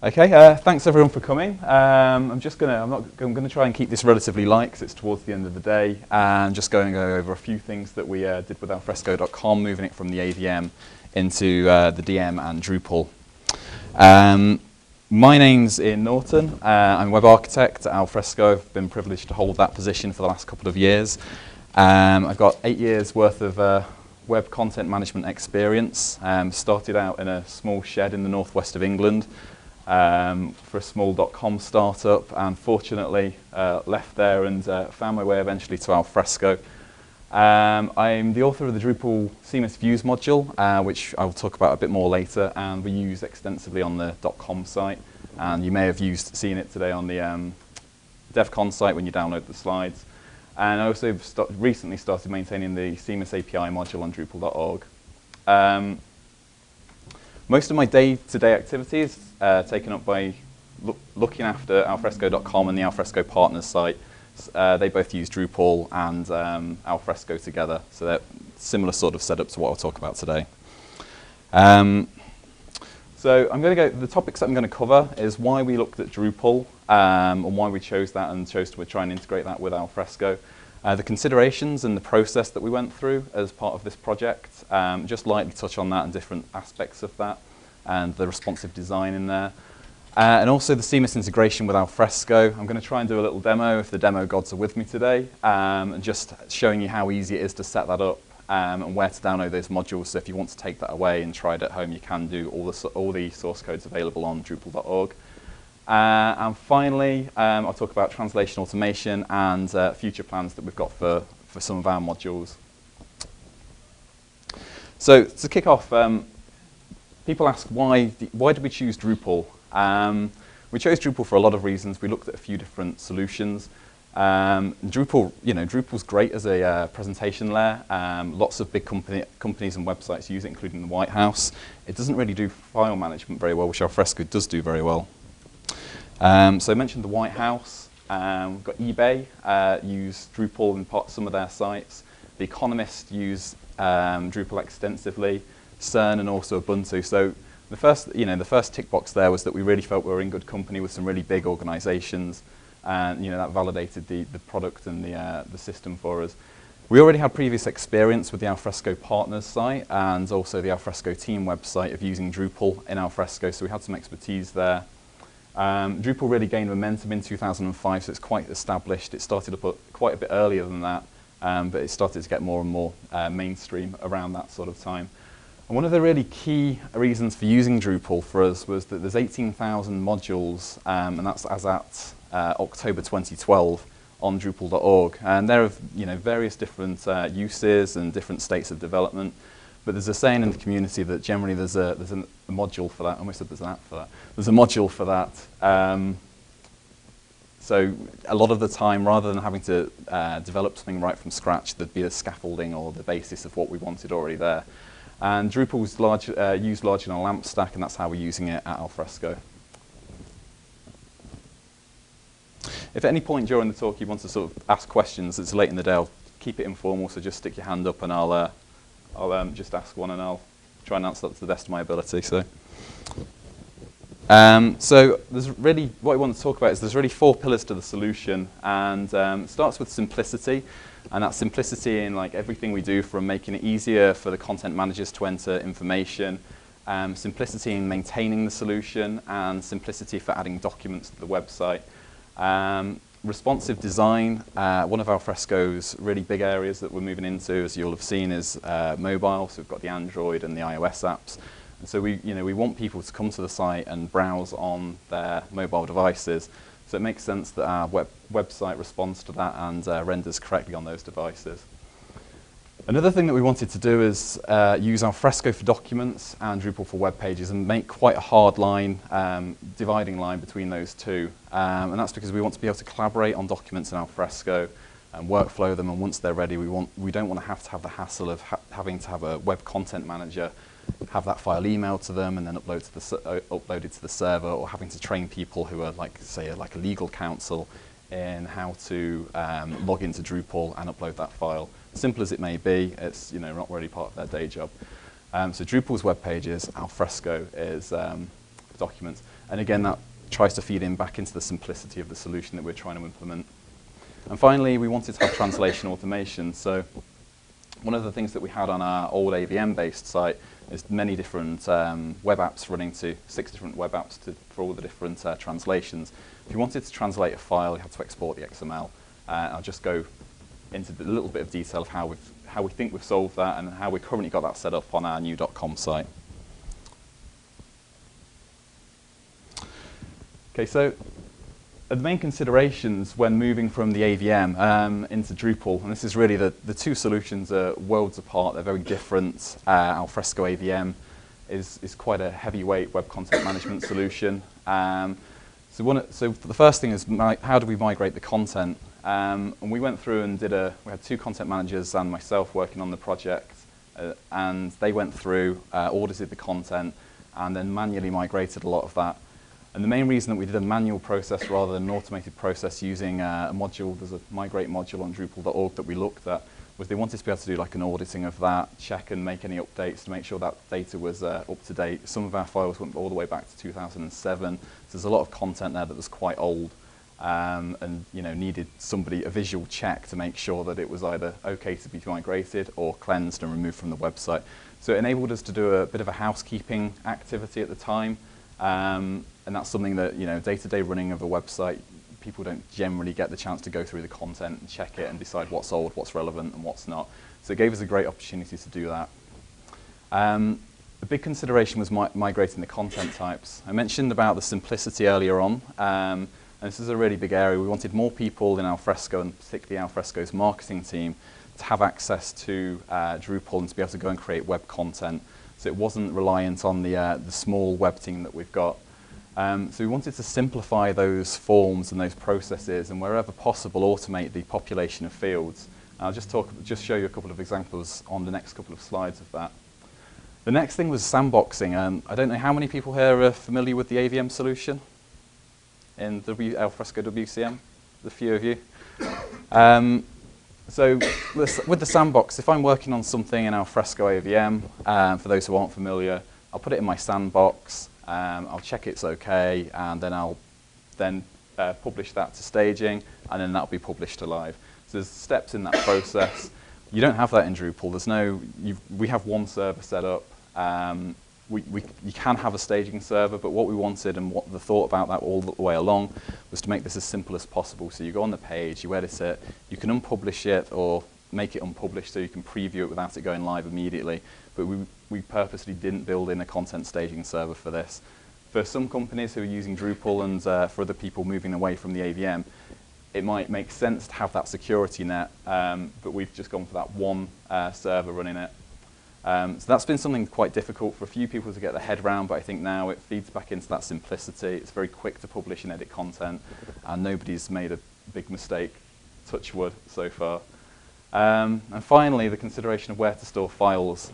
Okay, thanks everyone for coming. I'm gonna try and keep this relatively light because it's towards the end of the day, and just going to go over a few things that we did with Alfresco.com, moving it from the AVM into the DM and Drupal. My name's Ian Norton. I'm web architect at Alfresco. I've been privileged to hold that position for the last couple of years. I've got 8 years worth of web content management experience. Started out in a small shed in the northwest of England for a small .com startup, and fortunately left there and found my way eventually to Alfresco. I'm the author of the Drupal CMIS views module, which I'll talk about a bit more later, and we use extensively on the .com site, and you may have seen it today on the DevCon site when you download the slides. And I also recently started maintaining the CMIS API module on Drupal.org. Most of my day-to-day activities are taken up by looking after Alfresco.com and the Alfresco partners site. They both use Drupal and Alfresco together, so they're similar sort of setup to what I'll talk about today. So the topics that I'm going to cover is why we looked at Drupal and why we chose that and chose to try and integrate that with Alfresco. The considerations and the process that we went through as part of this project, just lightly touch on that and different aspects of that, and the responsive design in there. And also the CMIS integration with Alfresco. I'm going to try and do a little demo if the demo gods are with me today, and just showing you how easy it is to set that up and where to download those modules. So if you want to take that away and try it at home, you can do. All the source codes available on Drupal.org. And finally, I'll talk about translation automation and future plans that we've got for some of our modules. So to kick off, people ask why did we choose Drupal? We chose Drupal for a lot of reasons. We looked at a few different solutions. Drupal's great as a presentation layer. Lots of big companies and websites use it, including the White House. It doesn't really do file management very well, which Alfresco does do very well. So I mentioned the White House. We've got eBay use Drupal in some of their sites. The Economist use Drupal extensively. CERN and also Ubuntu. So the first tick box there was that we really felt we were in good company with some really big organizations, and that validated the product and the system for us. We already had previous experience with the Alfresco partners site and also the Alfresco team website of using Drupal in Alfresco, so we had some expertise there. Drupal really gained momentum in 2005, so it's quite established. It started up quite a bit earlier than that, but it started to get more and more mainstream around that sort of time. And one of the really key reasons for using Drupal for us was that there's 18,000 modules, and that's as at October 2012 on Drupal.org. And there are various different uses and different states of development. But there's a saying in the community that generally there's a module for that. I almost said there's an app for that. There's a module for that. So a lot of the time, rather than having to develop something right from scratch, there'd be the scaffolding or the basis of what we wanted already there. And Drupal's used largely on a LAMP stack, and that's how we're using it at Alfresco. If at any point during the talk you want to sort of ask questions, it's late in the day, I'll keep it informal, so just stick your hand up and I'll just ask one and I'll try and answer that to the best of my ability. So there's really, what I want to talk about is there's really 4 pillars to the solution, and it starts with simplicity. And that's simplicity in everything we do, from making it easier for the content managers to enter information, simplicity in maintaining the solution, and simplicity for adding documents to the website. Responsive design, one of Alfresco's really big areas that we're moving into, as you'll have seen, is mobile. So we've got the Android and the iOS apps. And so we want people to come to the site and browse on their mobile devices. So it makes sense that our website responds to that and renders correctly on those devices. Another thing that we wanted to do is use Alfresco for documents and Drupal for web pages, and make quite a hard line, dividing line between those two. And that's because we want to be able to collaborate on documents in Alfresco and workflow them, and once they're ready, we don't want to have the hassle of having to have a web content manager have that file emailed to them and then uploaded to the server, or having to train people who are say a legal counsel in how to log into Drupal and upload that file. Simple as it may be, it's not really part of their day job. So Drupal's web pages, Alfresco is documents. And again, that tries to feed in back into the simplicity of the solution that we're trying to implement. And finally, we wanted to have translation automation. So one of the things that we had on our old AVM-based site is many different web apps running to 6 different web apps for all the different translations. If you wanted to translate a file, you had to export the XML. I'll just go into a little bit of detail of how we think we've solved that and how we've currently got that set up on our new .com site. Okay, so the main considerations when moving from the AVM into Drupal, and this is really the two solutions are worlds apart, they're very different. Alfresco AVM is quite a heavyweight web content management solution. So the first thing is how do we migrate the content? And we went through and we had 2 content managers and myself working on the project, and they went through, audited the content, and then manually migrated a lot of that. And the main reason that we did a manual process rather than an automated process using a module, there's a migrate module on Drupal.org that we looked at, was they wanted to be able to do like an auditing of that, check and make any updates to make sure that data was up to date. Some of our files went all the way back to 2007, so there's a lot of content there that was quite old and needed a visual check to make sure that it was either okay to be migrated or cleansed and removed from the website. So it enabled us to do a bit of a housekeeping activity at the time. And that's something that, day-to-day running of a website, people don't generally get the chance to go through the content and check it and decide what's old, what's relevant, and what's not. So it gave us a great opportunity to do that. The big consideration was migrating the content types. I mentioned about the simplicity earlier on, and this is a really big area. We wanted more people in Alfresco, and particularly Alfresco's marketing team, to have access to Drupal and to be able to go and create web content. So it wasn't reliant on the small web team that we've got. So we wanted to simplify those forms and those processes, and wherever possible, automate the population of fields. I'll just show you a couple of examples on the next couple of slides of that. The next thing was sandboxing. I don't know how many people here are familiar with the AVM solution in Alfresco WCM. There's a few of you. So with the sandbox, if I'm working on something in Alfresco AVM, for those who aren't familiar, I'll put it in my sandbox, I'll check it's okay, and then I'll publish that to staging, and then that'll be published to live. So there's steps in that process. You don't have that in Drupal. We have one server set up. You can have a staging server, but what we wanted and what the thought about that all the way along was to make this as simple as possible. So you go on the page, you edit it, you can unpublish it or make it unpublished so you can preview it without it going live immediately. But we purposely didn't build in a content staging server for this. For some companies who are using Drupal and for other people moving away from the AVM, it might make sense to have that security net, but we've just gone for that one server running it. So that's been something quite difficult for a few people to get their head around, but I think now it feeds back into that simplicity. It's very quick to publish and edit content, and nobody's made a big mistake, touch wood, so far. And finally, the consideration of where to store files.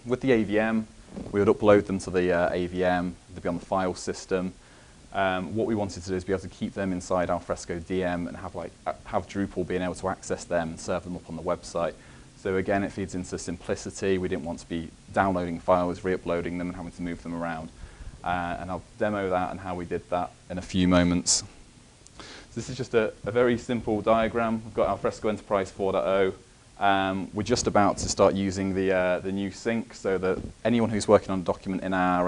With the AVM, we would upload them to the AVM, they'd be on the file system. What we wanted to do is be able to keep them inside Alfresco DM and have Drupal being able to access them and serve them up on the website. So again, it feeds into simplicity. We didn't want to be downloading files, re-uploading them, and having to move them around. And I'll demo that and how we did that in a few moments. So this is just a very simple diagram. We've got Alfresco Enterprise 4.0. We're just about to start using the new sync so that anyone who's working on a document in our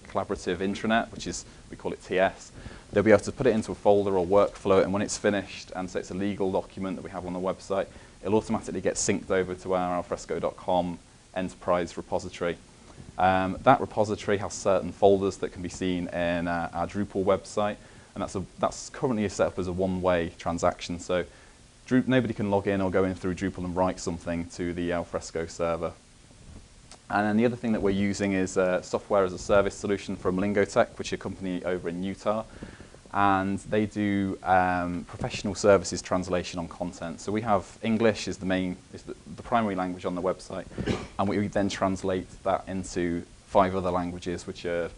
collaborative intranet, which is, we call it TS, they'll be able to put it into a folder or workflow, and when it's finished, and so it's a legal document that we have on the website, it'll automatically get synced over to our alfresco.com enterprise repository. That repository has certain folders that can be seen in our Drupal website, and that's currently set up as a one-way transaction. So nobody can log in or go in through Drupal and write something to the Alfresco server. And then the other thing that we're using is a software as a service solution from Lingotek, which is a company over in Utah. And they do professional services translation on content. So we have English is the primary language on the website, and we then translate that into 5 other languages, which are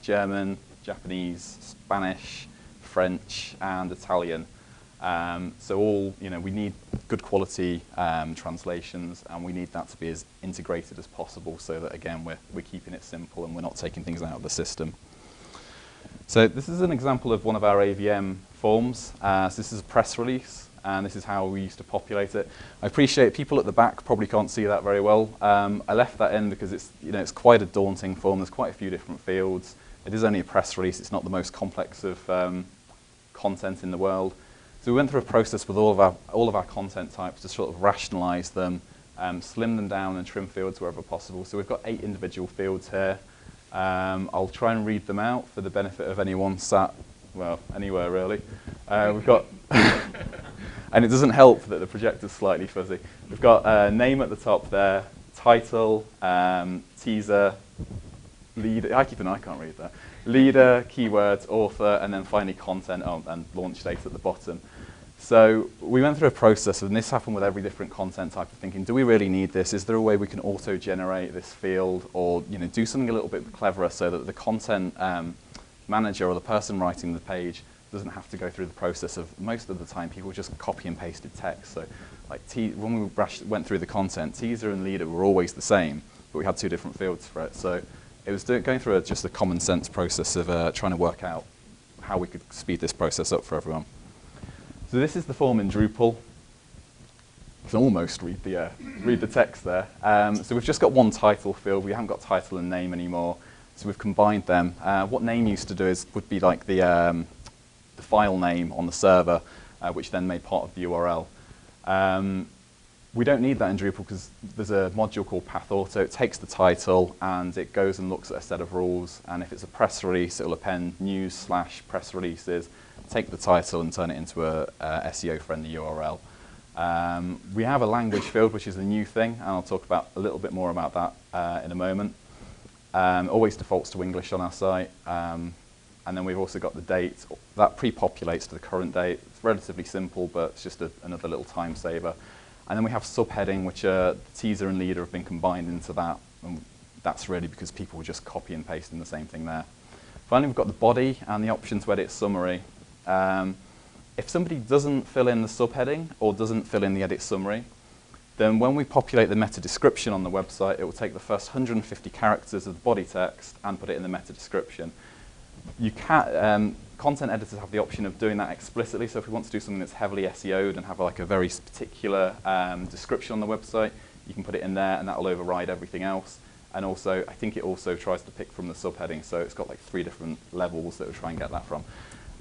German, Japanese, Spanish, French, and Italian. So we need good quality translations, and we need that to be as integrated as possible so that, again, we're keeping it simple and we're not taking things out of the system. So this is an example of one of our AVM forms. So this is a press release, and this is how we used to populate it. I appreciate people at the back probably can't see that very well. I left that in because it's quite a daunting form. There's quite a few different fields. It is only a press release. It's not the most complex of content in the world. So we went through a process with all of our content types to sort of rationalize them, slim them down, and trim fields wherever possible. So we've got 8 individual fields here. I'll try and read them out for the benefit of anyone sat, well, anywhere really. We've got, and it doesn't help that the projector's slightly fuzzy. We've got name at the top there, title, teaser, leader, I can't read that. Leader, keywords, author, and then finally content and launch date at the bottom. So we went through a process, and this happened with every different content type of thinking, do we really need this? Is there a way we can auto-generate this field, or do something a little bit cleverer so that the content manager or the person writing the page doesn't have to go through the process of, most of the time, people just copy and pasted text. So like when we went through the content, teaser and leader were always the same, but we had 2 different fields for it. So it was going through just a common sense process of trying to work out how we could speed this process up for everyone. So this is the form in Drupal. You can almost read the text there. So we've just got one title field. We haven't got title and name anymore. So we've combined them. What name used to do would be like the file name on the server, which then made part of the URL. We don't need that in Drupal because there's a module called Path Auto. It takes the title and it goes and looks at a set of rules. And if it's a press release, it'll append news/press releases, take the title and turn it into a SEO-friendly URL. We have a language field, which is a new thing, and I'll talk about a little bit more about that in a moment. Always defaults to English on our site. And then we've also got the date. That pre-populates to the current date. It's relatively simple, but it's just another little time saver. And then we have subheading, which the teaser and leader have been combined into that. And that's really because people were just copy and pasting the same thing there. Finally, we've got the body and the option to edit summary. If somebody doesn't fill in the subheading or doesn't fill in the edit summary, then when we populate the meta description on the website, it will take the first 150 characters of the body text and put it in the meta description. You can, content editors have the option of doing that explicitly, so if we want to do something that's heavily SEO'd and have like a very particular description on the website, you can put it in there and that'll override everything else. And also, I think it also tries to pick from the subheading, so it's got like 3 different levels that will try and get that from.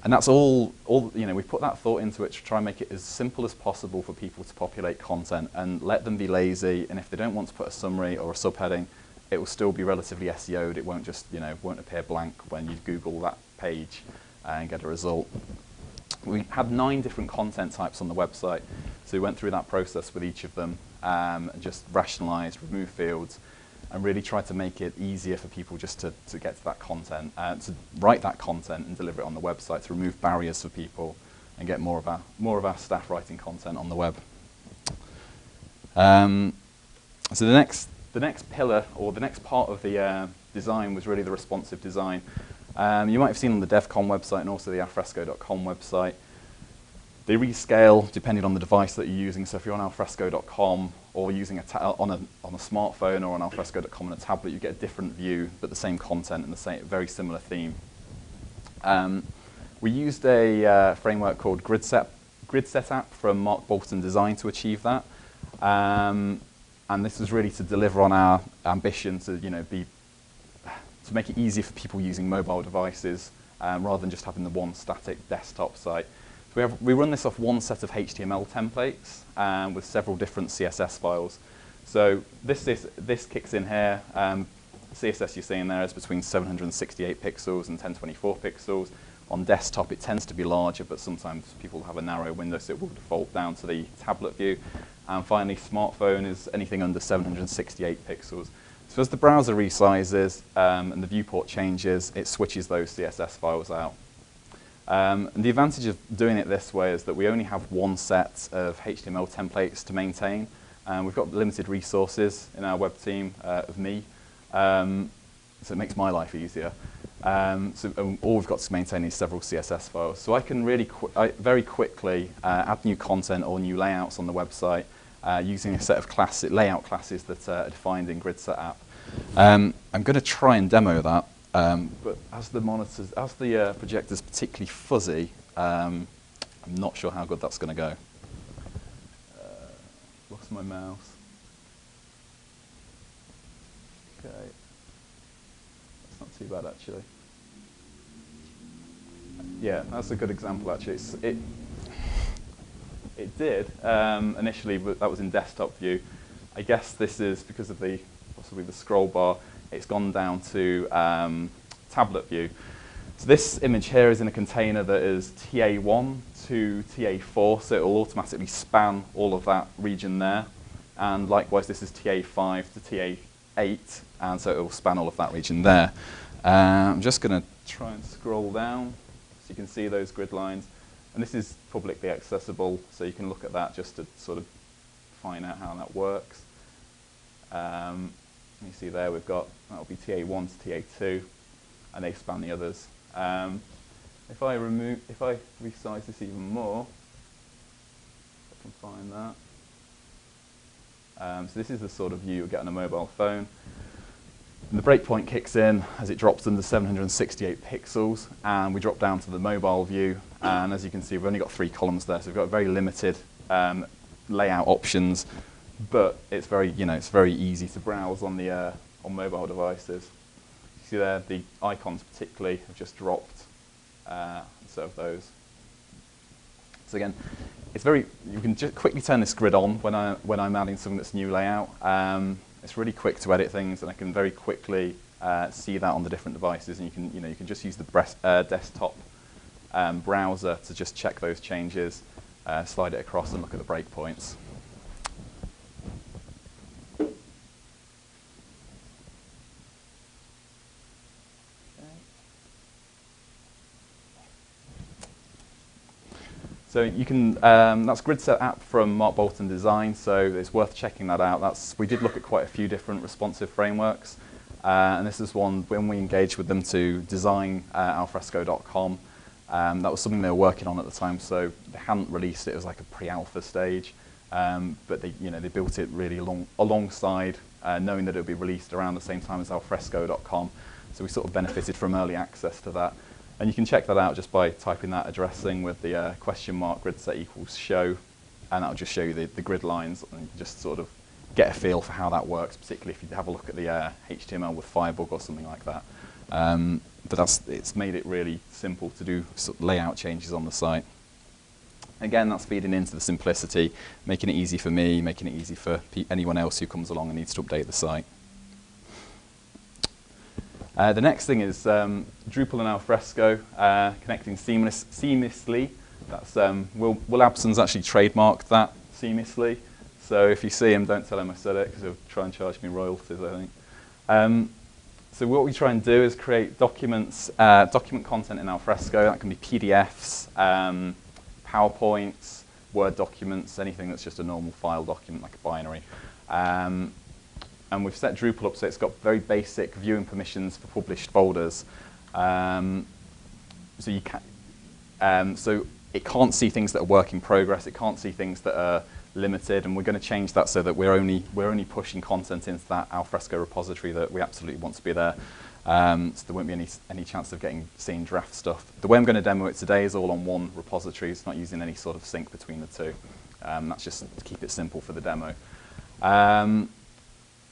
And that's all we put that thought into it to try and make it as simple as possible for people to populate content and let them be lazy. And if they don't want to put a summary or a subheading, it will still be relatively SEO'd. It won't just, won't appear blank when you Google that page and get a result. We had 9 different content types on the website. So we went through that process with each of them and just rationalized, removed fields, and really try to make it easier for people just to get to that content, to write that content and deliver it on the website, to remove barriers for people and get more of our staff writing content on the web. So the next pillar, or the next part of the design, was really the responsive design. You might have seen on the DevCon website and also the alfresco.com website, they rescale depending on the device that you're using. So if you're on alfresco.com or using on a smartphone or on alfresco.com on a tablet, you get a different view, but the same content and the same very similar theme. We used a framework called Gridset Appt from Mark Bolton Design to achieve that. And this was really to deliver on our ambition to to make it easier for people using mobile devices rather than just having the one static desktop site. We run this off one set of HTML templates with several different CSS files. So this kicks in here. CSS you're seeing there is between 768 pixels and 1024 pixels. On desktop it tends to be larger, but sometimes people have a narrow window, so it will default down to the tablet view. And finally, smartphone is anything under 768 pixels. So as the browser resizes and the viewport changes, it switches those CSS files out. And the advantage of doing it this way is that we only have one set of HTML templates to maintain. We've got limited resources in our web team of me, so it makes my life easier. So all we've got to maintain is several CSS files. So I can really very quickly add new content or new layouts on the website using a set of layout classes that are defined in Gridset Appt. I'm going to try and demo that. But as the projector's particularly fuzzy, I'm not sure how good that's going to go. Lost my mouse. Okay, that's not too bad actually. Yeah, that's a good example actually. It did initially, but that was in desktop view. I guess this is because of possibly the scroll bar. It's gone down to tablet view. So this image here is in a container that is TA1 to TA4, so it will automatically span all of that region there. And likewise, this is TA5 to TA8, and so it will span all of that region there. I'm just going to try and scroll down so you can see those grid lines. And this is publicly accessible, so you can look at that just to sort of find out how that works. You see there we've got, that'll be TA1 to TA2, and they span the others. If I resize this even more, if I can find that. So this is the sort of view you'll get on a mobile phone. And the breakpoint kicks in as it drops under 768 pixels, and we drop down to the mobile view. And as you can see, we've only got 3 columns there, so we've got very limited layout options. But it's very easy to browse on the on mobile devices. You see there, the icons particularly have just dropped. So have those. So again, it's you can just quickly turn this grid on when I'm adding something that's new layout. It's really quick to edit things, and I can very quickly see that on the different devices. And you can just use the desktop browser to just check those changes, slide it across, and look at the breakpoints. So you can, that's Gridset Appt from Mark Bolton Design, so it's worth checking that out. We did look at quite a few different responsive frameworks, and this is one when we engaged with them to design alfresco.com. That was something they were working on at the time, so they hadn't released it as like a pre-alpha stage, but they built it really alongside, knowing that it would be released around the same time as alfresco.com. So we sort of benefited from early access to that. And you can check that out just by typing that addressing with the question mark gridset equals show, and that'll just show you the grid lines, and you just sort of get a feel for how that works, particularly if you have a look at the HTML with Firebug or something like that. But it's made it really simple to do sort of layout changes on the site. Again, that's feeding into the simplicity, making it easy for me, making it easy for anyone else who comes along and needs to update the site. The next thing is Drupal and Alfresco connecting seamlessly. That's Will Abson's actually trademarked that seamlessly. So if you see him, don't tell him I said it, because he'll try and charge me royalties, I think. So what we try and do is create documents, document content in Alfresco. That can be PDFs, PowerPoints, Word documents, anything that's just a normal file document like a binary. And we've set Drupal up so it's got very basic viewing permissions for published folders. So it can't see things that are work in progress. It can't see things that are limited, and we're going to change that so that we're only pushing content into that Alfresco repository that we absolutely want to be there. So there won't be any chance of seeing draft stuff. The way I'm going to demo it today is all on one repository. It's not using any sort of sync between the two. That's just to keep it simple for the demo.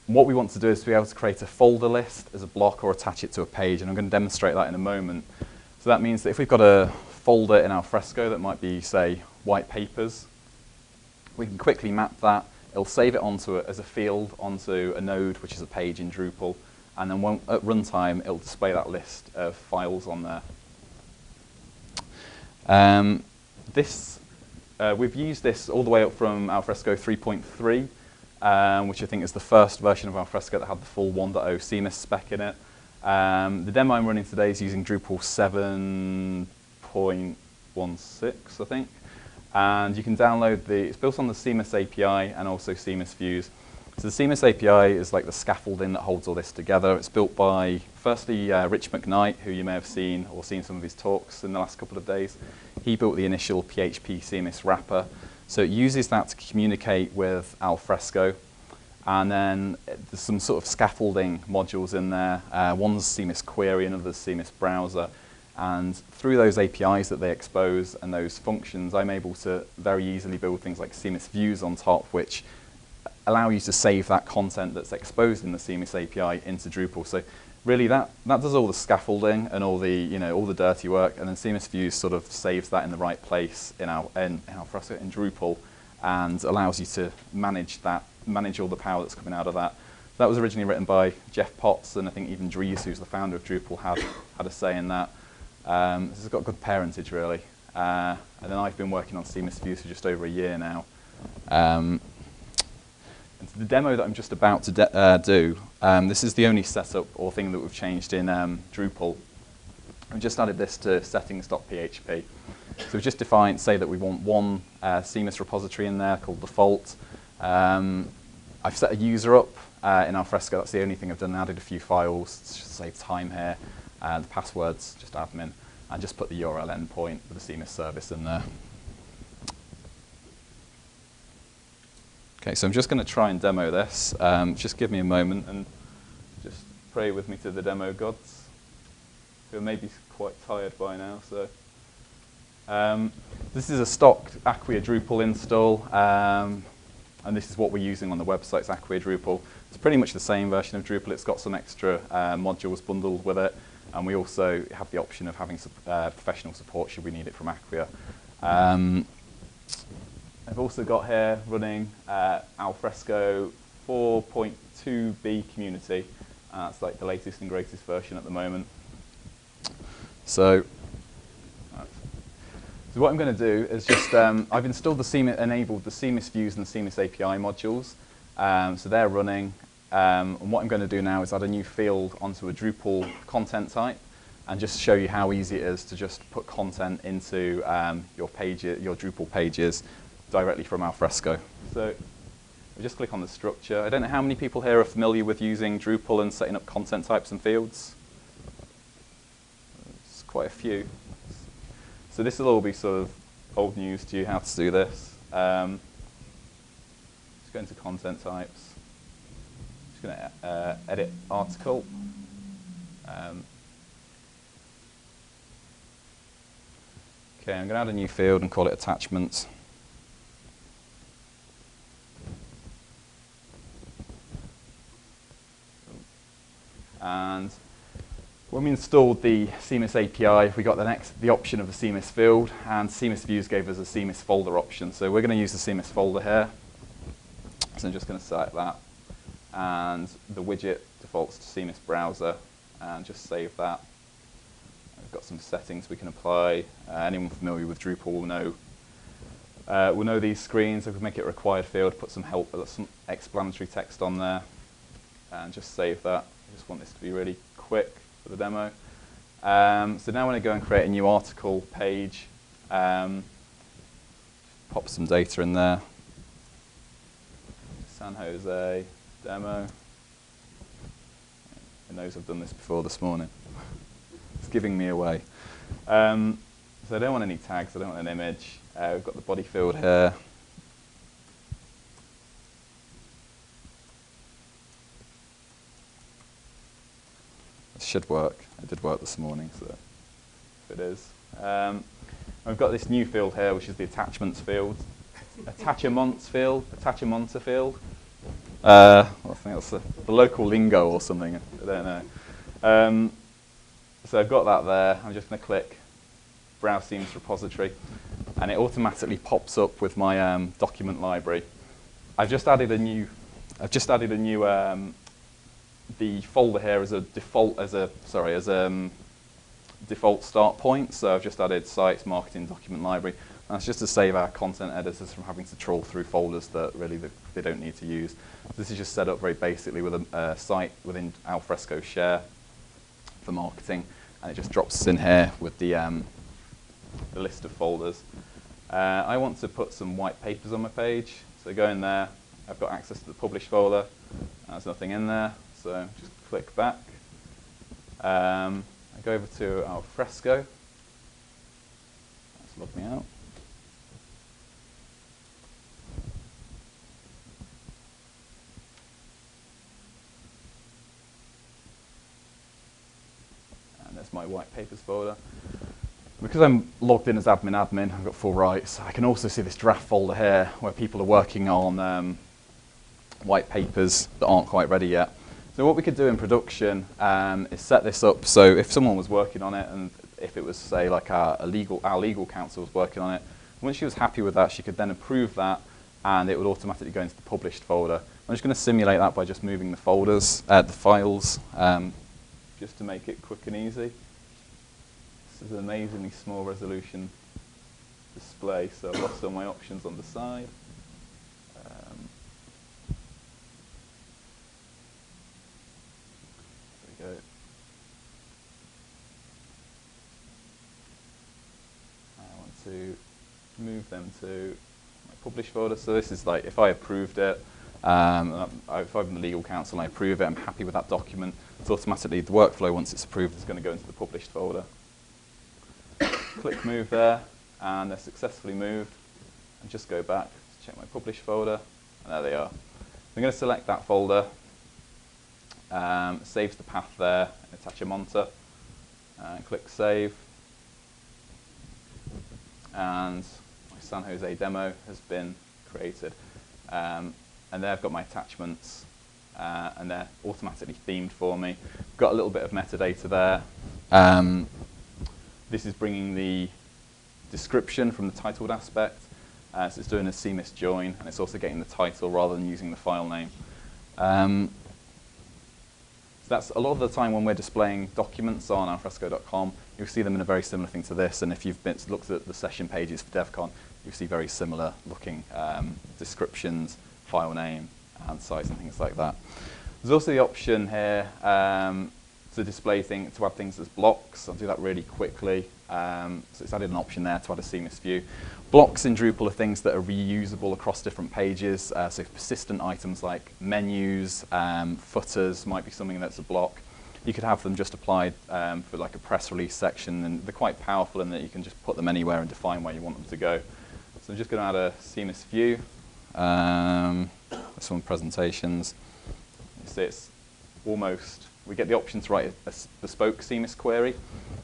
What we want to do is to be able to create a folder list as a block or attach it to a page, and I'm going to demonstrate that in a moment. So that means that if we've got a folder in Alfresco that might be, say, white papers, we can quickly map that. It'll save it as a field onto a node, which is a page in Drupal, and then at runtime, it'll display that list of files on there. We've used this all the way up from Alfresco 3.3. Which I think is the first version of Alfresco that had the full 1.0 CMIS spec in it. The demo I'm running today is using Drupal 7.16, I think. And you can download it's built on the CMIS API and also CMIS views. So the CMIS API is like the scaffolding that holds all this together. It's built by, firstly, Rich McKnight, who you may have seen or seen some of his talks in the last couple of days. He built the initial PHP CMIS wrapper. So it uses that to communicate with Alfresco. And then there's some sort of scaffolding modules in there. One's CMIS Query, another's CMIS Browser. And through those APIs that they expose and those functions, I'm able to very easily build things like CMIS views on top, which allow you to save that content that's exposed in the CMIS API into Drupal. So really that does all the scaffolding and all the, all the dirty work, and then CMIS views sort of saves that in the right place in Alfresco in Drupal, and allows you to manage all the power that's coming out of that. That was originally written by Jeff Potts, and I think even Dries, who's the founder of Drupal, had a say in that. This has got good parentage, really. And then I've been working on CMIS views for just over a year now. And so the demo that I'm just about to do, this is the only setup or thing that we've changed in Drupal. We've just added this to settings.php. So we've just defined, say that we want one CMIS repository in there called default. I've set a user up in Alfresco. That's the only thing I've done. Added a few files to save time here. The password's just admin, and just put the URL endpoint with the CMIS service in there. Okay, so I'm just going to try and demo this. Just give me a moment and just pray with me to the demo gods, who are maybe quite tired by now. So this is a stock Acquia Drupal install, and this is what we're using on the website. It's Acquia Drupal. It's pretty much the same version of Drupal. It's got some extra modules bundled with it. And we also have the option of having professional support should we need it from Acquia. I've also got here running Alfresco 4.2b community. That's like the latest and greatest version at the moment. So what I'm going to do is just, I've installed enabled the CMIS views and the CMIS API modules. So they're running. And what I'm going to do now is add a new field onto a Drupal content type and just show you how easy it is to just put content into your Drupal pages directly from Alfresco. So we just click on the structure. I don't know how many people here are familiar with using Drupal and setting up content types and fields. It's quite a few. So this will all be sort of old news to you, how to do this. Just go into content types. Just going to edit article. Okay, I'm going to add a new field and call it attachments. And when we installed the CMIS API, we got the option of the CMIS field, and CMIS views gave us a CMIS folder option. So we're going to use the CMIS folder here. So I'm just going to select that. And the widget defaults to CMIS browser, and just save that. We've got some settings we can apply. Anyone familiar with Drupal will know these screens. I could make it a required field, put some some explanatory text on there, and just save that. I just want this to be really quick for the demo. So now when I go and create a new article page, pop some data in there. San Jose demo. Who knows I've done this before this morning. It's giving me away. So I don't want any tags, I don't want an image. We've got the body field here. This should work. It did work this morning, so if it is. We've got this new field here, which is the attachments field. Attachments field, attachmenta field. I think that's the local lingo or something. I don't know. So I've got that there. I'm just going to click Browse CMIS repository, and it automatically pops up with my document library. I've just added a new. The folder here as a default default start point. So I've just added sites, marketing, document library. That's just to save our content editors from having to trawl through folders that really they don't need to use. This is just set up very basically with a site within Alfresco Share for marketing, and it just drops us in here with the list of folders. I want to put some white papers on my page, so go in there. I've got access to the publish folder. There's nothing in there, so just click back. I go over to Alfresco. Let's log me out. there's my white papers folder. Because I'm logged in as admin, I've got full rights. I can also see this draft folder here where people are working on white papers that aren't quite ready yet. So what we could do in production is set this up so if someone was working on it, and if it was, say, like our legal counsel was working on it, once she was happy with that, she could then approve that, and it would automatically go into the published folder. I'm just going to simulate that by just moving the folders, the files, just to make it quick and easy. This is an amazingly small resolution display, so I've lost all my options on the side. There we go. I want to move them to my publish folder. So this is like if I approved it, if I'm the legal counsel and I approve it, I'm happy with that document. It's automatically the workflow, once it's approved, is going to go into the published folder. Click move there, and they're successfully moved. And just go back to check my published folder, and there they are. I'm going to select that folder, saves the path there, and attach a monitor, and click save. And my San Jose demo has been created. And there I've got my attachments, and they're automatically themed for me. Got a little bit of metadata there. This is bringing the description from the titled aspect. So it's doing a CMIS join, and it's also getting the title rather than using the file name. So that's a lot of the time when we're displaying documents on alfresco.com, you'll see them in a very similar thing to this. And if you've looked at the session pages for DevCon, you'll see very similar looking descriptions, file name, and size, and things like that. There's also the option here to display to add things as blocks. I'll do that really quickly. So it's added an option there to add a CMIS view. Blocks in Drupal are things that are reusable across different pages. So persistent items like menus, footers might be something that's a block. You could have them just applied for like a press release section, and they're quite powerful in that you can just put them anywhere and define where you want them to go. So I'm just going to add a CMIS view. Some presentations. You see it's almost, we get the option to write a bespoke CMIS query.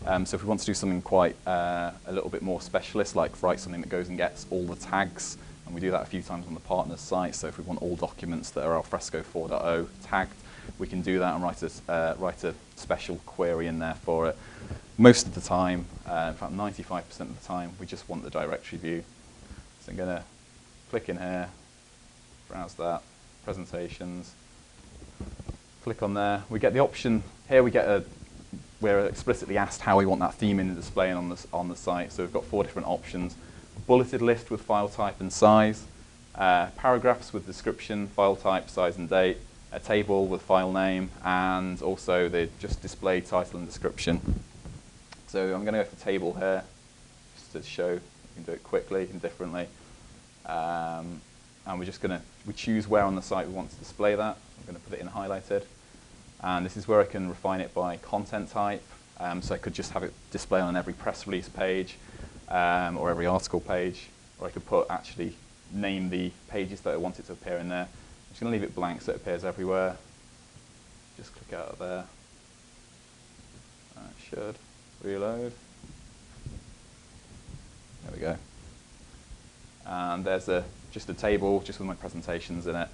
So if we want to do something quite a little bit more specialist, like write something that goes and gets all the tags, and we do that a few times on the partner's site. So if we want all documents that are Alfresco 4.0 tagged, we can do that and write a special query in there for it. Most of the time, in fact 95% of the time, we just want the directory view. So I'm going to click in here, browse that, presentations, click on there. We get the option here. We're explicitly asked how we want that theme in displaying on the site. So we've got 4 different options: bulleted list with file type and size, paragraphs with description, file type, size and date, a table with file name, and also the just display title and description. So I'm going to go for table here, just to show you can do it quickly and differently. And we're just going to choose where on the site we want to display that. I'm going to put it in highlighted. And this is where I can refine it by content type. So I could just have it display on every press release page or every article page. Or I could actually name the pages that I want it to appear in there. I'm just going to leave it blank so it appears everywhere. Just click out of there. It should reload. There we go. And there's just a table just with my presentations in it.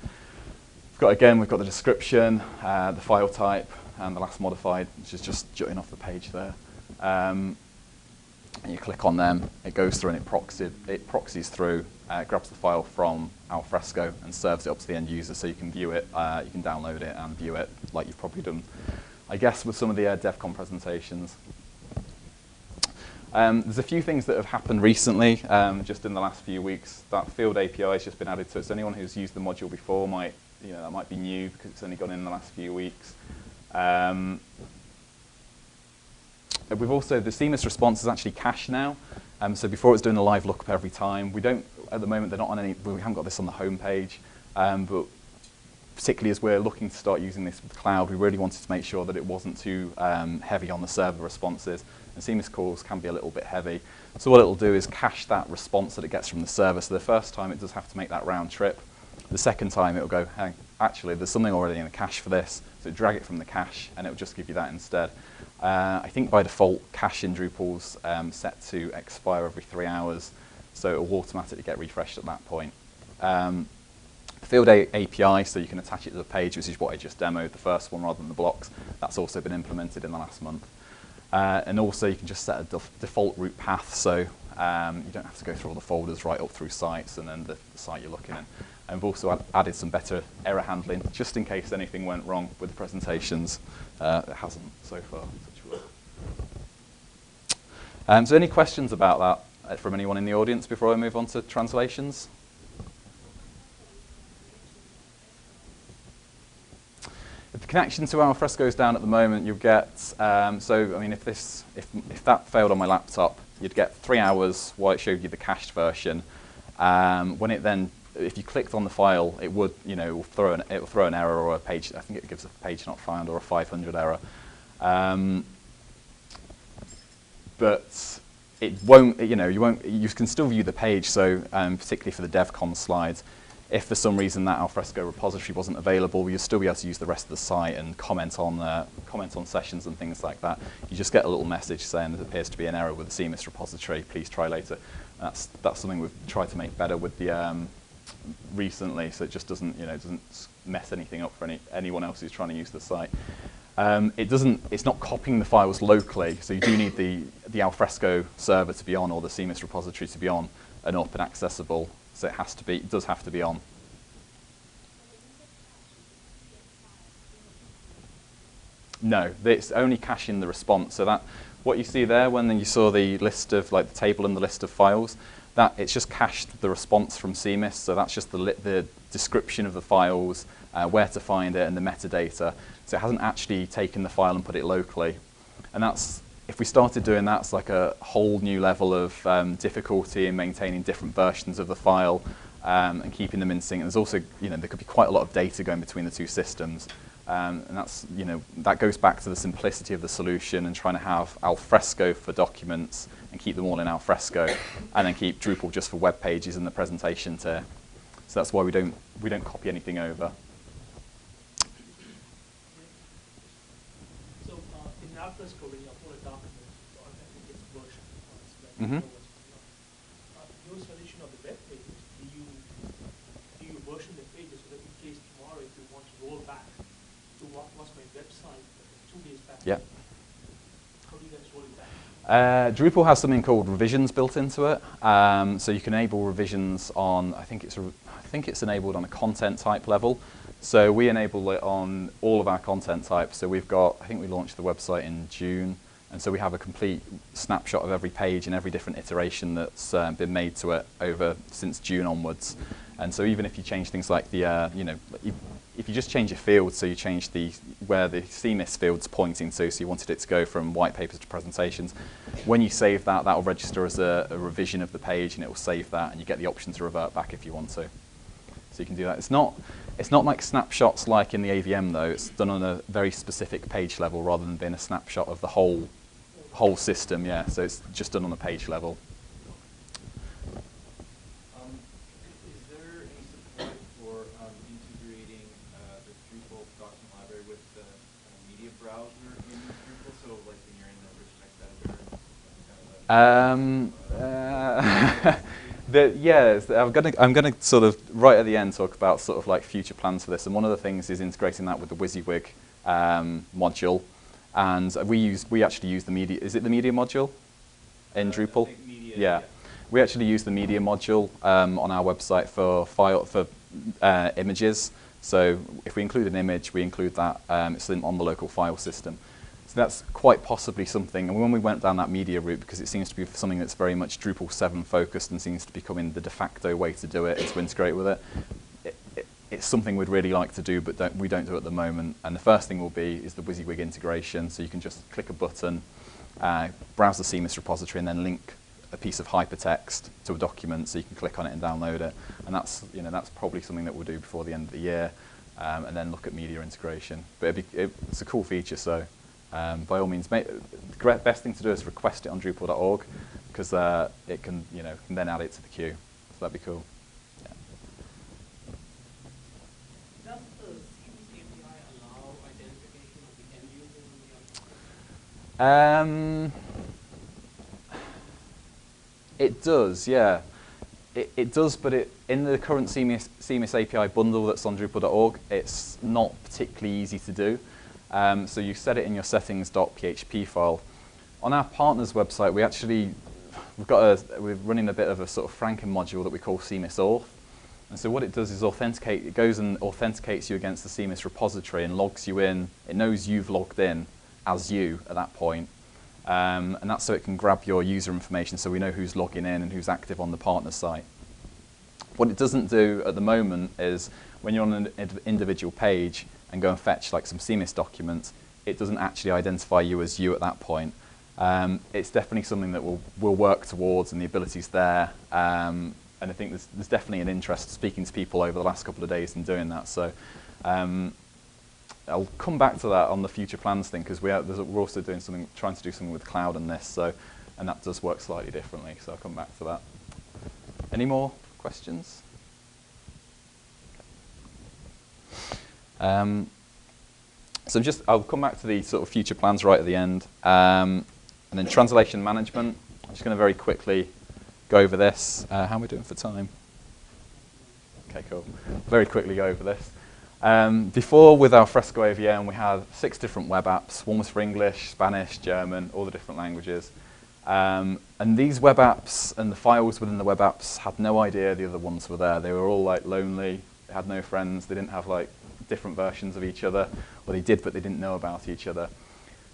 We've got the description, the file type, and the last modified, which is just jutting off the page there. And you click on them, it goes through and it proxies through, grabs the file from Alfresco and serves it up to the end user so you can view it, you can download it and view it like you've probably done, I guess, with some of the DevCon presentations. There's a few things that have happened recently, just in the last few weeks. That field API has just been added to it, so anyone who's used the module before that might be new because it's only gone in the last few weeks. We've also, the CMIS response is actually cached now. So before it was doing a live lookup every time. We don't, at the moment, they're not on any, we haven't got this on the home page. But particularly as we're looking to start using this with cloud, we really wanted to make sure that it wasn't too heavy on the server responses. And CMIS calls can be a little bit heavy. So what it'll do is cache that response that it gets from the server. So the first time it does have to make that round trip. The second time it'll go, hey, actually there's something already in the cache for this. So drag it from the cache, and it will just give you that instead. I think by default, cache in Drupal's set to expire every 3 hours, so it will automatically get refreshed at that point. Field API, so you can attach it to the page, which is what I just demoed, the first one rather than the blocks. That's also been implemented in the last month. And also you can just set a default route path, so you don't have to go through all the folders right up through sites and then the site you're looking in. And we've also added some better error handling, just in case anything went wrong with the presentations. It hasn't so far, touch wood. So any questions about that from anyone in the audience before I move on to translations? If the connection to Alfresco is down at the moment, you'll get, so I mean, if that failed on my laptop, you'd get 3 hours while it showed you the cached version. When it then, if you clicked on the file, it would, it will throw an error or a page. I think it gives a page not found or a 500 error. But it won't, you can still view the page. So particularly for the DevCon slides, if for some reason that Alfresco repository wasn't available, you'll still be able to use the rest of the site and comment on sessions and things like that. You just get a little message saying there appears to be an error with the CMIS repository. Please try later. That's something we've tried to make better with the recently, so it just doesn't mess anything up for anyone else who's trying to use the site. It's not copying the files locally, so you do need the Alfresco server to be on or the CMIS repository to be on and up and accessible. So it does have to be on. No, it's only caching the response. So that what you see there when you saw the list of the table and the list of files, that it's just cached the response from CMIS. So that's just the description of the files, where to find it, and the metadata. So it hasn't actually taken the file and put it locally. And that's, if we started doing that, it's like a whole new level of difficulty in maintaining different versions of the file and keeping them in sync. And there's also, there could be quite a lot of data going between the two systems. And that's, that goes back to the simplicity of the solution and trying to have Alfresco for documents and keep them all in Alfresco, and then keep Drupal just for web pages and the presentation tier. So that's why we don't copy anything over. So in Alfresco, when you upload a document, I think it's version. Mm-hmm. Your solution of the web pages, do you version the pages so that in case tomorrow if you want to roll back to what was my website 2 days back? Yeah. How do you guys roll it back? Drupal has something called revisions built into it, so you can enable revisions on. I think it's enabled on a content type level. So we enable it on all of our content types. So we've got. I think we launched the website in June, and so we have a complete snapshot of every page and every different iteration that's been made to it over since June onwards. And so even if you change things like the, if you just change a field, so you change where the CMIS field's pointing to, so you wanted it to go from white papers to presentations, when you save that, that will register as a revision of the page, and it will save that, and you get the option to revert back if you want to. So you can do that. It's not like snapshots like in the AVM though. It's done on a very specific page level rather than being a snapshot of the whole system. Yeah. So it's just done on a page level. I'm going to sort of right at the end talk about sort of like future plans for this, and one of the things is integrating that with the wysiwyg module, and we actually use the media. Is it the media module in Drupal? Media, yeah, we actually use the media module on our website for images. So if we include an image, we include that. It's on the local file system. So that's quite possibly something, and when we went down that media route, because it seems to be something that's very much Drupal 7 focused and seems to be becoming the de facto way to do it, is to integrate with it. It's something we'd really like to do, but we don't do it at the moment. And the first thing will be is the wysiwyg integration, so you can just click a button, browse the CMIS repository, and then link a piece of hypertext to a document, so you can click on it and download it. And that's probably something that we'll do before the end of the year, and then look at media integration. But it's a cool feature, so. By all means, the best thing to do is request it on Drupal.org, because it can, can then add it to the queue. So that'd be cool. Yeah. Does the CMIS API allow identity It does, yeah. It does, but in the current CMIS API bundle that's on Drupal.org, it's not particularly easy to do. So you set it in your settings.php file. On our partners website, we're running a bit of a sort of Franken module that we call CMIS Auth. And so what it does is authenticate. It goes and authenticates you against the CMIS repository and logs you in. It knows you've logged in as you at that point. And that's so it can grab your user information so we know who's logging in and who's active on the partner site. What it doesn't do at the moment is when you're on an individual page and go and fetch like some CMIS documents, it doesn't actually identify you as you at that point. It's definitely something that we'll work towards, and the ability's there. And I think there's definitely an interest speaking to people over the last couple of days in doing that. So I'll come back to that on the future plans thing, because we're also doing something, trying to do something with cloud on this. So, and that does work slightly differently. So I'll come back to that. Any more questions? So I'll come back to the sort of future plans right at the end. And then translation management. I'm just going to very quickly go over this. How are we doing for time? Okay, cool. Very quickly go over this. Before, with Alfresco AVM, we had 6 different web apps. One was for English, Spanish, German, all the different languages. And these web apps and the files within the web apps had no idea the other ones were there. They were all like lonely. They had no friends. They didn't have like different versions of each other. Or they did, but they didn't know about each other.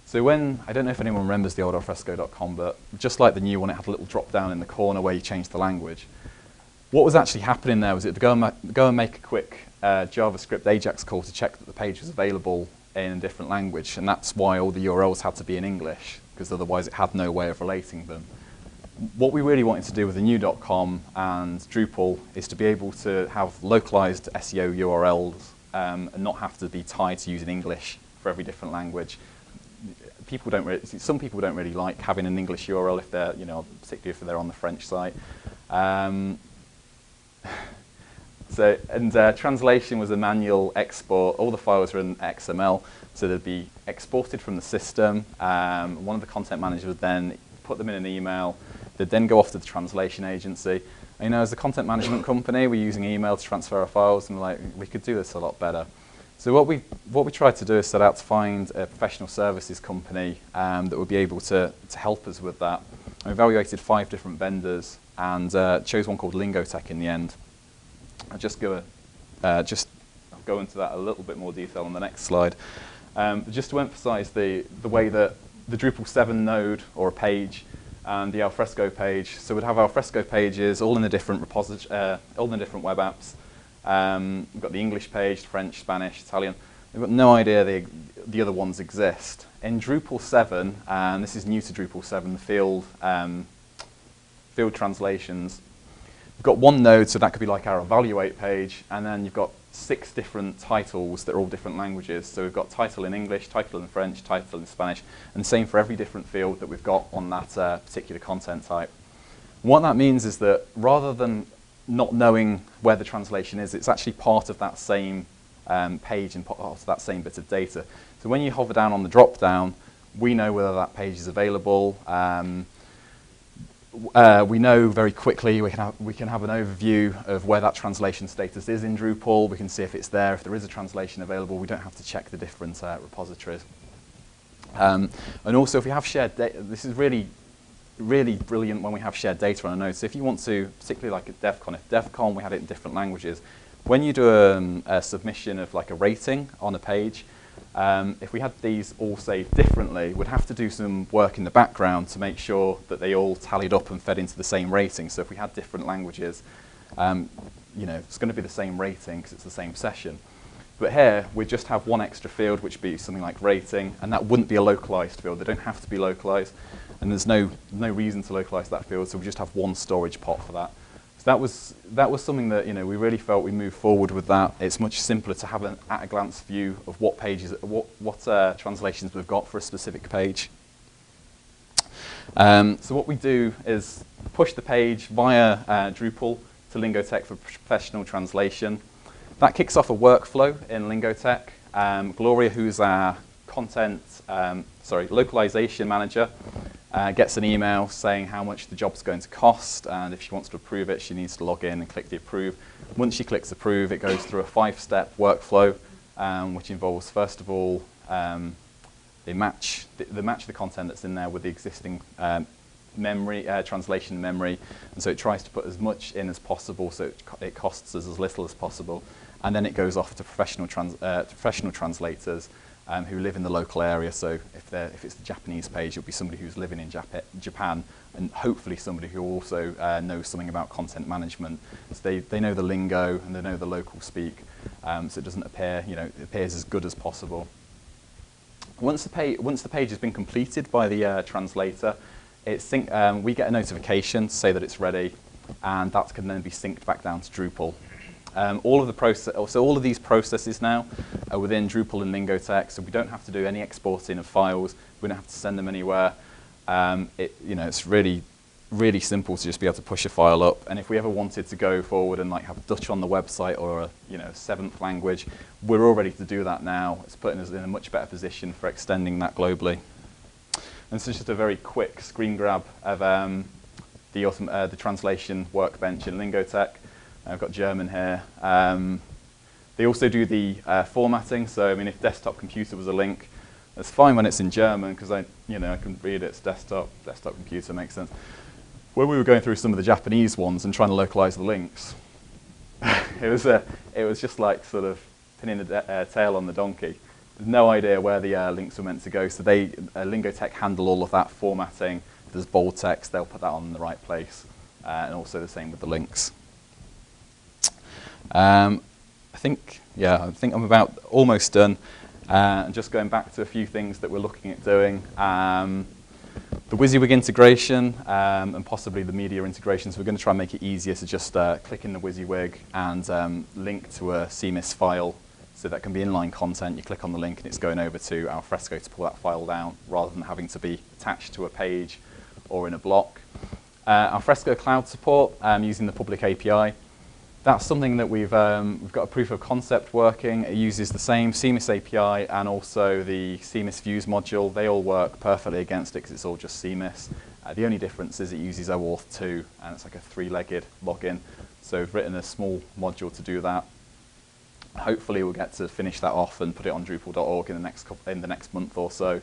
So I don't know if anyone remembers the old alfresco.com, but just like the new one, it had a little drop down in the corner where you changed the language. What was actually happening there was it go and make a quick JavaScript AJAX call to check that the page was available in a different language, and that's why all the URLs had to be in English, because otherwise it had no way of relating them. What we really wanted to do with the new .com and Drupal is to be able to have localized SEO URLs and not have to be tied to using English for every different language. Some people don't really like having an English URL if they're, particularly if they're on the French site. Translation was a manual export. All the files were in XML, so they'd be exported from the system. One of the content managers would then put them in an email. They'd then go off to the translation agency. And, as a content management company, we're using email to transfer our files, and we could do this a lot better. So what we tried to do is set out to find a professional services company that would be able to help us with that. We evaluated 5 different vendors and chose one called Lingotek in the end. I'll go into that a little bit more detail on the next slide. Just to emphasize the way that the Drupal 7 node or a page and the Alfresco page. So we'd have Alfresco pages all in the different all in the different web apps. We've got the English page, French, Spanish, Italian. We've got no idea the other ones exist. In Drupal 7, and this is new to Drupal 7, the field translations, we've got one node, so that could be like our evaluate page, and then you've got 6 different titles that are all different languages. So we've got title in English, title in French, title in Spanish, and the same for every different field that we've got on that particular content type. And what that means is that rather than not knowing where the translation is, it's actually part of that same page and part of that same bit of data. So when you hover down on the drop down, we know whether that page is available. We know very quickly, we can have an overview of where that translation status is in Drupal. We can see if it's there. If there is a translation available, we don't have to check the different repositories. And also, if we have shared data, this is really brilliant when we have shared data on a node. So if you want to, particularly like at DevCon, if DevCon we had it in different languages, when you do a submission of like a rating on a page, if we had these all saved differently, we'd have to do some work in the background to make sure that they all tallied up and fed into the same rating. So if we had different languages, it's going to be the same rating because it's the same session. But here, we just have one extra field, which would be something like rating, and that wouldn't be a localized field. They don't have to be localized, and there's no reason to localize that field, so we just have one storage pot for that. So that was something that we really felt we moved forward with that. It's much simpler to have an at-a-glance view of what pages, what translations we've got for a specific page. So what we do is push the page via Drupal to Lingotek for professional translation. That kicks off a workflow in Lingotek. Gloria, who's our content localization manager gets an email saying how much the job's going to cost, and if she wants to approve it, she needs to log in and click the approve. Once she clicks approve, it goes through a 5-step workflow, which involves, first of all, they match the content that's in there with the existing memory, translation memory, and so it tries to put as much in as possible, so it costs us as little as possible, and then it goes off to professional translators who live in the local area. So if it's the Japanese page, it'll be somebody who's living in Japan, and hopefully somebody who also knows something about content management. So they know the lingo and they know the local speak, so it doesn't appear, it appears as good as possible. Once the page has been completed by the translator, we get a notification to say that it's ready, and that can then be synced back down to Drupal. All of these processes now are within Drupal and Lingotek, so we don't have to do any exporting of files. We don't have to send them anywhere. It's really, really simple to just be able to push a file up. And if we ever wanted to go forward and have Dutch on the website or a 7th language, we're all ready to do that now. It's putting us in a much better position for extending that globally. And so just a very quick screen grab of the translation workbench in Lingotek. I've got German here. They also do the formatting. So I mean, if desktop computer was a link, it's fine when it's in German because I can read it. It's desktop computer, makes sense. When we were going through some of the Japanese ones and trying to localize the links, it was just like sort of pinning the tail on the donkey. There's no idea where the links were meant to go. So Lingotek handle all of that formatting. If there's bold text, they'll put that on in the right place, and also the same with the links. I think I'm about almost done. And just going back to a few things that we're looking at doing. The wysiwyg integration and possibly the media integration. So we're going to try and make it easier to just click in the wysiwyg and link to a CMIS file. So that can be inline content. You click on the link and it's going over to Alfresco to pull that file down rather than having to be attached to a page or in a block. Alfresco cloud support using the public API. That's something that we've got a proof of concept working. It uses the same CMIS API and also the CMIS views module. They all work perfectly against it because it's all just CMIS. The only difference is it uses OAuth 2 and it's like a 3-legged login. So we've written a small module to do that. Hopefully we'll get to finish that off and put it on Drupal.org in the next month or so.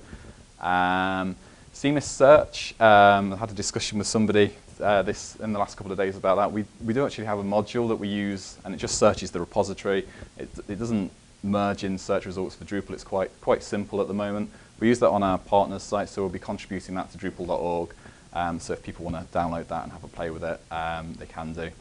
CMIS search, I had a discussion with somebody in the last couple of days about that. We do actually have a module that we use, and it just searches the repository. It doesn't merge in search results for Drupal. It's quite simple at the moment. We use that on our partners site, so we'll be contributing that to Drupal.org. So if people want to download that and have a play with it, they can do.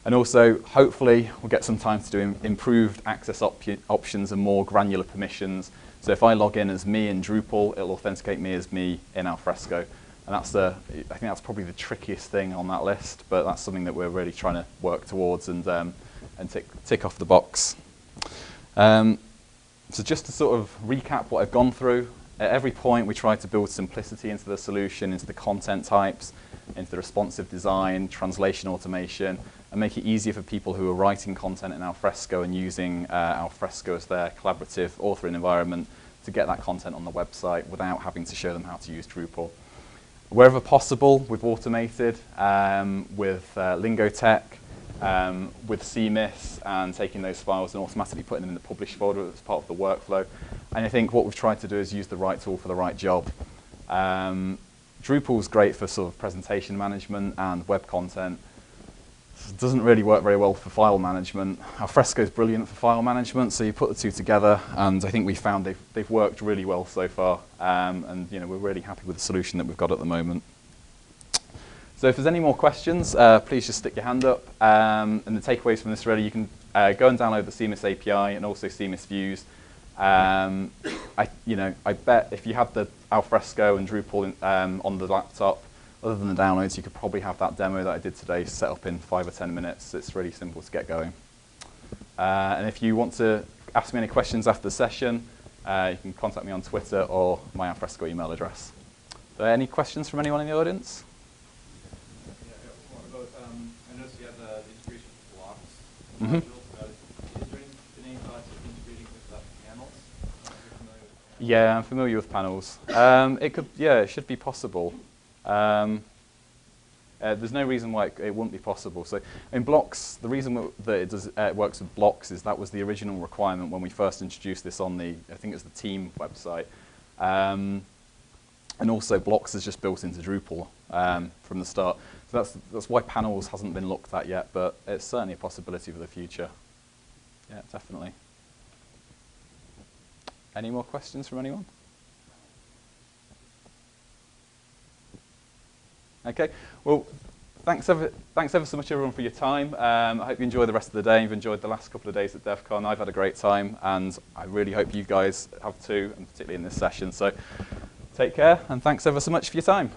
And also, hopefully, we'll get some time to do improved access options and more granular permissions. So if I log in as me in Drupal, it'll authenticate me as me in Alfresco. And I think that's probably the trickiest thing on that list, but that's something that we're really trying to work towards and tick off the box. So just to sort of recap what I've gone through, at every point we try to build simplicity into the solution, into the content types, into the responsive design, translation automation, and make it easier for people who are writing content in Alfresco and using Alfresco as their collaborative authoring environment to get that content on the website without having to show them how to use Drupal. Wherever possible, we've automated with Lingotek, with CMIS, and taking those files and automatically putting them in the publish folder as part of the workflow. And I think what we've tried to do is use the right tool for the right job. Drupal's great for sort of presentation management and web content. It doesn't really work very well for file management. Alfresco is brilliant for file management, so you put the two together, and I think we found they've worked really well so far, and we're really happy with the solution that we've got at the moment. So if there's any more questions, please just stick your hand up. And the takeaways from this really, you can go and download the CMIS API and also CMIS views. I bet if you have the Alfresco and Drupal on the laptop, other than the downloads, you could probably have that demo that I did today set up in 5 or 10 minutes. It's really simple to get going. And if you want to ask me any questions after the session, you can contact me on Twitter or my Alfresco email address. Are there any questions from anyone in the audience? I noticed you have the integration with blocks. Mm-hmm. Is there any thoughts of integrating with panels? Yeah, I'm familiar with panels. It should be possible. There's no reason why it wouldn't be possible. So in blocks, the reason that it works with blocks is that was the original requirement when we first introduced this on I think it was the team website. And also blocks is just built into Drupal from the start. So that's why panels hasn't been looked at yet, but it's certainly a possibility for the future. Yeah, definitely. Any more questions from anyone? Okay, well, thanks ever so much, everyone, for your time. I hope you enjoy the rest of the day. You've enjoyed the last couple of days at DevCon. I've had a great time, and I really hope you guys have too, and particularly in this session. So take care, and thanks ever so much for your time.